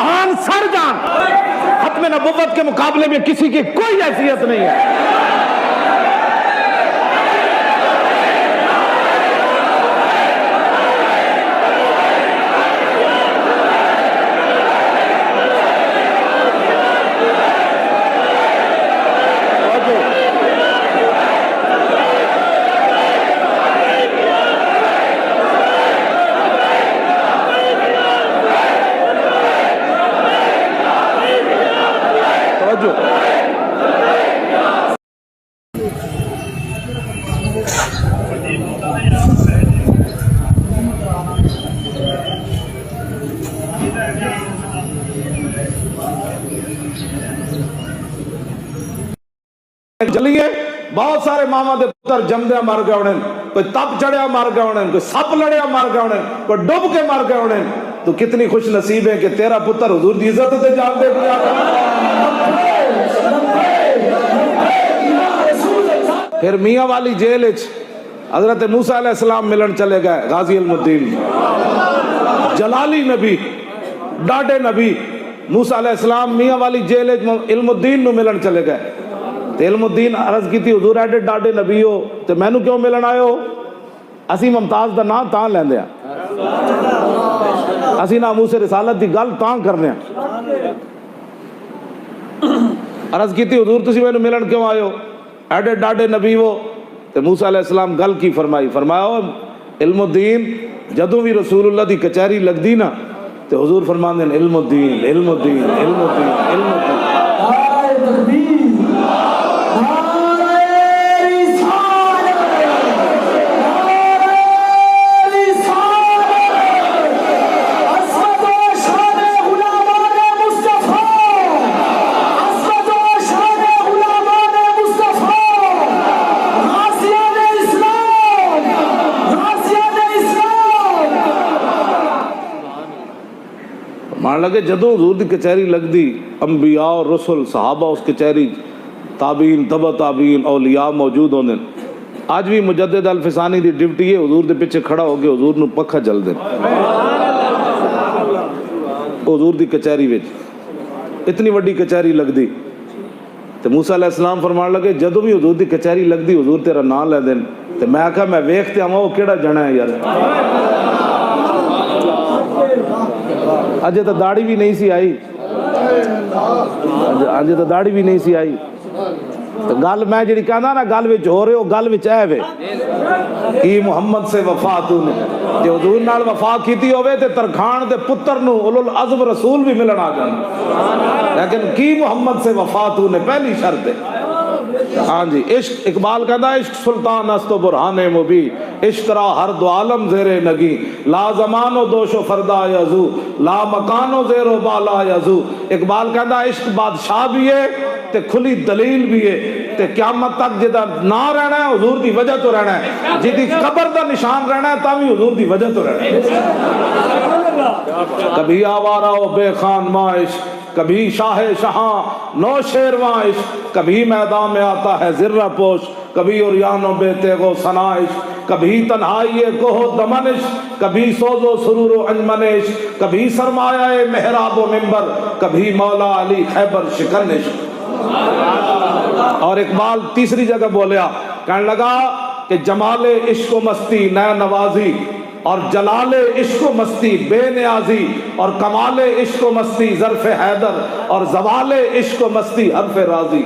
जहान सर जान, खत्म नबुव्वत के मुकाबले में किसी की कोई हैसियत नहीं है। चलिए, बहुत सारे मामा दे पुत्र जमदे मर गए होने, कोई तप चढ़िया मर गए होने, कोई सप लड़िया मर गए होने, कोई डूब के मर गए होने। तो कितनी खुश नसीब है कि तेरा पुत्र हुजूर दी इज्जत ते जान दे गया। फिर मियां वाली जेल हजरत मूसा अलैहिस्सलाम मिलन चले गए, गाजी इल्मुद्दीन जलाली नबी डाडे नबी मूसा अलैहिस्सलाम मियां वाली जेल इल्मुद्दीन नु मिलन चले गए। इल्मुद्दीन अर्ज की थी, हुजूर एडे डाडे नबी हो ते मैनू क्यों मिलन आए हो? असी मुमताज दा नाम तां लैंदे आ, असी नामूस रिसालत दी गल तां करने आ। अर्ज की थी, हुजूर तुसी मैनू मिलन क्यों आए हो? एडे डाडे नबी हो। ते मूसा अलैहिस्सलाम गल की फरमाई, फरमाया इल्मुद्दीन जदों भी रसूलुल्लाह दी कचहरी लगदी ना ते हुजूर फरमांदे ने इल्मुद्दीन इल्मुद्दीन इल्मुद्दीन इल्मुद्दीन। मान लगे जदों हुजूर दी कचहरी लगदी, अंबिया और रसूल सहाबा उस कचहरी, ताबीन तबा ताबीन औलिया मौजूद होंदे। आज भी मुजद्दिद अल फिसानी दी ड्यूटी है हुजूर दे पीछे खड़ा हो गया, हुजूर नू पखा जल दे। हुजूर दी कचहरी विच इतनी वड्डी कचहरी लगदी ते मूसा अलैहिस्सलाम फरमान लगे जदों भी हुजूर दी कचहरी लगदी हुजूर तेरा नाम ले देन। ते मैं आखा मैं वेख ते आवां वो केड़ा जना है यार। अजे तो दाढ़ी भी नहीं सी आई, अजे तो दाढ़ी भी नहीं सी आई। तो गल मैं जी कहना ना गल विच हो रहे हो, गल विच ऐ वे कि मुहम्मद से वफा तूने जे हुजूर नाल वफा कीती होवे ते तरखान दे पुत्र नू उलुल अज़्म रसूल भी मिलन आ जाण। लेकिन की मुहम्मद से वफा तूने पहली शर्त है। हाँ जी, इश्क इकबाल कहता इश्क सुल्तान अस्तो बुरहाने मुबी, इश्क रा हर दो आलम जेरे नगी, ला जमानो दोशो फरदा यजू, ला मकानो जेरो बाला यजू। इकबाल कहता इश्क बादशाह भी है ते खुली दलील भी है ते क़यामत तक जिदा ना रहना है हुजूर दी वजह तो रहना है, जिदी कब्र दा निशान रहना है तां भी हुजूर दी वजह तो रहना है। कभी आवारा हो बेखान माइश, कभी शाह शाह नौ शेरवाइश, कभी मैदान में आता है जिर्रा पोश, कभी उरियानो बेते गो सनाइश, कभी तन्हाई कोहो दमनिश, कभी सोजो सुरूरो अंजमनिश, कभी सरमाया मेहराबो मिंबर, कभी मौला अली खैबर शिकनिश। और इकबाल तीसरी जगह बोलिया, कहने लगा कि जमाले इश्क मस्ती नया नवाजी, और जलाले इश्क मस्ती बेनियाजी, और कमाले इश्क मस्ती ज़र्फ़ हैदर, और ज़वाले इश्क मस्ती हर्फ़ राज़ी।